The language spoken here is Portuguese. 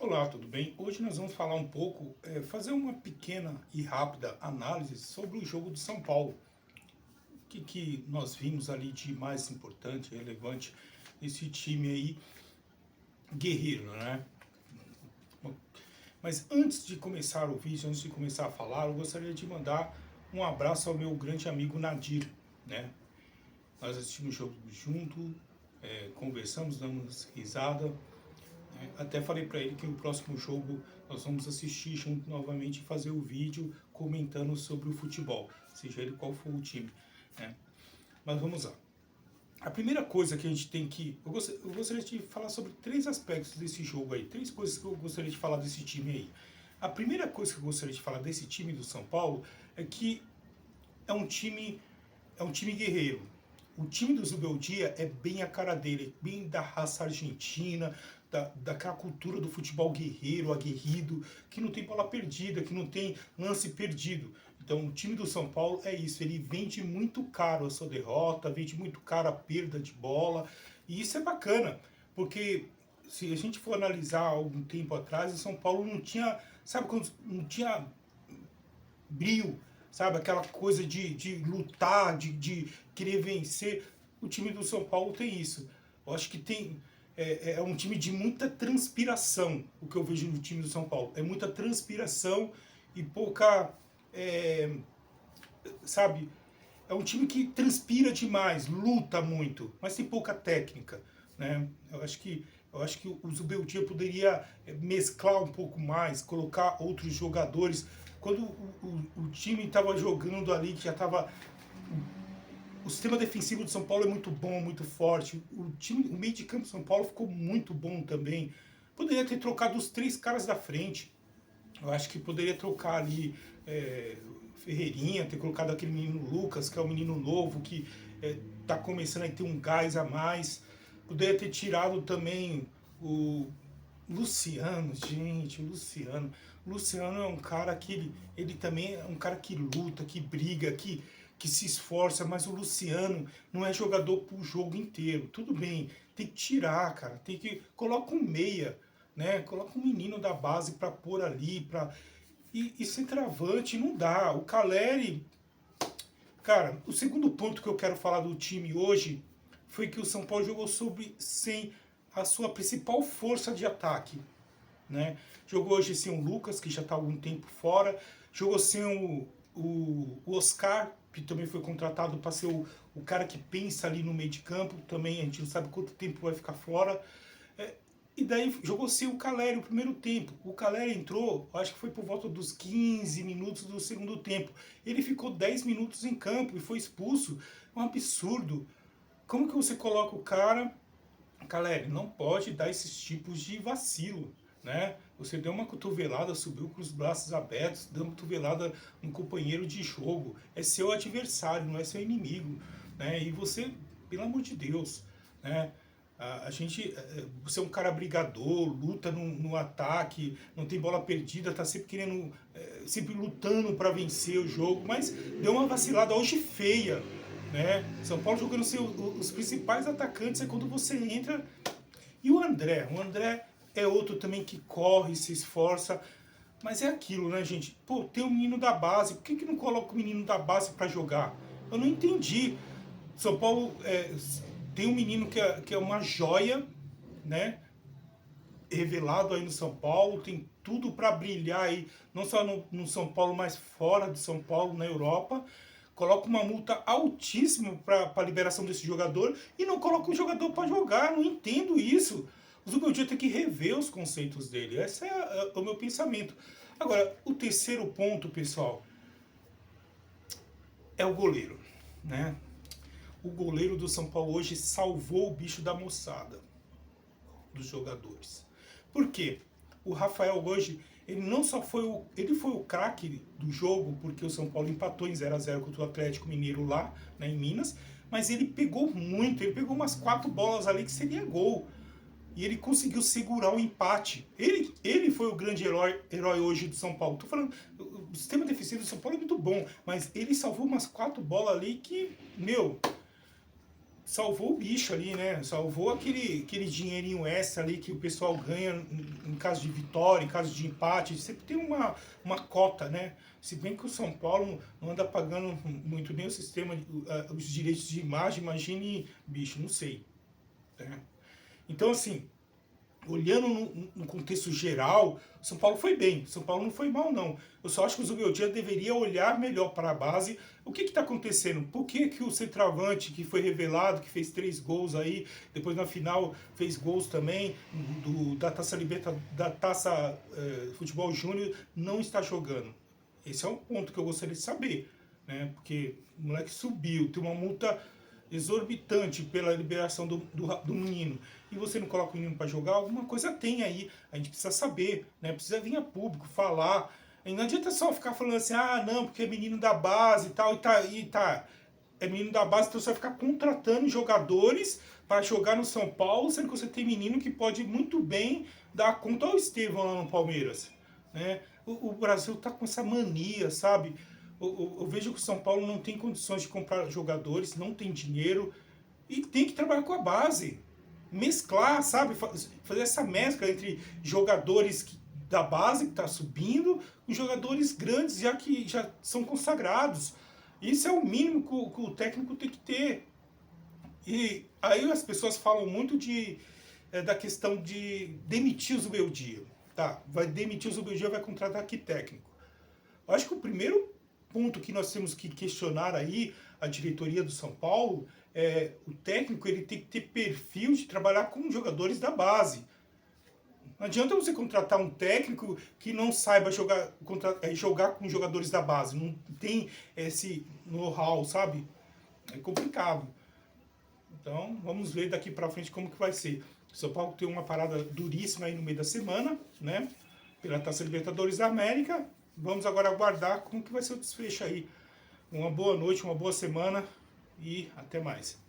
Olá, tudo bem? Hoje nós vamos falar um pouco, fazer uma pequena e rápida análise sobre o jogo do São Paulo. O que nós vimos ali de mais importante, relevante nesse time aí, guerreiro, né? Bom, mas antes de começar o vídeo, antes de começar a falar, eu gostaria de mandar um abraço ao meu grande amigo Nadir, né? Nós assistimos o jogo junto, conversamos, damos risada. Até falei para ele que o próximo jogo nós vamos assistir junto novamente e fazer o vídeo comentando sobre o futebol, seja ele qual for o time, né? Mas vamos lá. A primeira coisa que a gente tem que... Eu gostaria de falar sobre três aspectos desse jogo aí, três coisas que eu gostaria de falar desse time aí. A primeira coisa que eu gostaria de falar desse time do São Paulo é que é um time, é um time guerreiro. O time do Zubeldia é bem a cara dele, bem da raça argentina, daquela cultura do futebol guerreiro, aguerrido, que não tem bola perdida, que não tem lance perdido. Então o time do São Paulo é isso, ele vende muito caro a sua derrota, vende muito caro a perda de bola, e isso é bacana, porque se a gente for analisar algum tempo atrás, o São Paulo não tinha, sabe, quando não tinha brio, sabe? Aquela coisa de lutar, de querer vencer. O time do São Paulo tem isso. Eu acho que é um time de muita transpiração, o que eu vejo no time do São Paulo. É muita transpiração e pouca... sabe? É um time que transpira demais, luta muito, mas tem pouca técnica, né? Eu acho que o Zubeldia poderia mesclar um pouco mais, colocar outros jogadores. Quando o time estava jogando ali, que já estava... O sistema defensivo do São Paulo é muito bom, muito forte. O meio de campo do São Paulo ficou muito bom também. Poderia ter trocado os três caras da frente. Eu acho que poderia trocar ali Ferreirinha, ter colocado aquele menino Lucas, que é um menino novo, que está começando a ter um gás a mais. Poderia ter tirado também o Luciano, gente, o Luciano. O Luciano é um cara que ele também é um cara que luta, que briga, que se esforça, mas o Luciano não é jogador pro jogo inteiro. Tudo bem, tem que tirar, cara, tem que... Coloca um meia, né? Coloca um menino da base para pôr ali, e centroavante não dá. O Caleri, cara, o segundo ponto que eu quero falar do time hoje foi que o São Paulo jogou sem a sua principal força de ataque, né? Jogou hoje sem o Lucas, que já está há algum tempo fora, jogou sem o Oscar, que também foi contratado para ser o cara que pensa ali no meio de campo, também a gente não sabe quanto tempo vai ficar fora. E daí jogou sem o Caleri o primeiro tempo. O Caleri entrou, acho que foi por volta dos 15 minutos do segundo tempo. Ele ficou 10 minutos em campo e foi expulso. É um absurdo. Como que você coloca o cara... Caleri, não pode dar esses tipos de vacilo, né? Você deu uma cotovelada, subiu com os braços abertos, deu uma cotovelada no companheiro de jogo. É seu adversário, não é seu inimigo, né? E você, pelo amor de Deus, né? Você é um cara brigador, luta no ataque, não tem bola perdida, tá sempre querendo, sempre lutando para vencer o jogo, mas deu uma vacilada hoje feia, né? São Paulo jogando sem os principais atacantes é quando você entra. E o André é outro também que corre, se esforça, mas é aquilo, né, gente? Pô, tem um menino da base, por que não coloca o menino da base para jogar? Eu não entendi. São Paulo tem um menino que é uma joia, né? Revelado aí no São Paulo, tem tudo para brilhar aí, não só no São Paulo, mas fora de São Paulo, na Europa. Coloca uma multa altíssima para a liberação desse jogador e não coloca um jogador para jogar. Não entendo isso. O Zubeldia tem que rever os conceitos dele. Esse é o meu pensamento. Agora, o terceiro ponto, pessoal, é o goleiro, né? O goleiro do São Paulo hoje salvou o bicho da moçada, dos jogadores. Por quê? O Rafael hoje, ele não só foi ele foi o craque do jogo, porque o São Paulo empatou em 0-0 contra o Atlético Mineiro lá, né, em Minas, mas ele pegou muito, ele pegou umas 4 bolas ali que seria gol. E ele conseguiu segurar o empate. Ele foi o grande herói hoje do São Paulo. Tô falando, o sistema defensivo do São Paulo é muito bom, mas ele salvou umas 4 bolas ali que, meu, salvou o bicho ali, né? Salvou aquele dinheirinho extra ali que o pessoal ganha em caso de vitória, em caso de empate. Sempre tem uma cota, né? Se bem que o São Paulo não anda pagando muito nem o sistema, os direitos de imagem, imagine, bicho, não sei. Né? Então, assim, olhando no contexto geral, o São Paulo foi bem. O São Paulo não foi mal, não. Eu só acho que o Zubeldia deveria olhar melhor para a base. O que está acontecendo? Por que o centroavante, que foi revelado, que fez 3 gols aí, depois na final fez gols também da Taça da Taça Futebol Júnior, não está jogando? Esse é um ponto que eu gostaria de saber. Né? Porque o moleque subiu, tem uma multa exorbitante pela liberação do menino, e você não coloca o menino para jogar, alguma coisa tem aí, a gente precisa saber, né? Precisa vir a público falar, e não adianta só ficar falando assim, ah, não, porque é menino da base e tal, é menino da base, então você vai ficar contratando jogadores para jogar no São Paulo, sendo que você tem menino que pode muito bem dar conta ao Estevão lá no Palmeiras, né? O Brasil tá com essa mania, sabe? Eu vejo que o São Paulo não tem condições de comprar jogadores, não tem dinheiro e tem que trabalhar com a base. Mesclar, sabe? Fazer essa mescla entre jogadores da base que está subindo com jogadores grandes já que já são consagrados. Isso é o mínimo que o técnico tem que ter. E aí as pessoas falam muito da questão de demitir o Zubeldia. Tá, vai demitir o Zubeldia, vai contratar que técnico? Eu acho que o primeiro ponto que nós temos que questionar aí a diretoria do São Paulo é o técnico, ele tem que ter perfil de trabalhar com jogadores da base. Não adianta você contratar um técnico que não saiba jogar com jogadores da base, não tem esse know-how, sabe? É complicado. Então, vamos ver daqui para frente como que vai ser. O São Paulo tem uma parada duríssima aí no meio da semana, né? Pela Taça Libertadores da América. Vamos agora aguardar como que vai ser o desfecho aí. Uma boa noite, uma boa semana e até mais.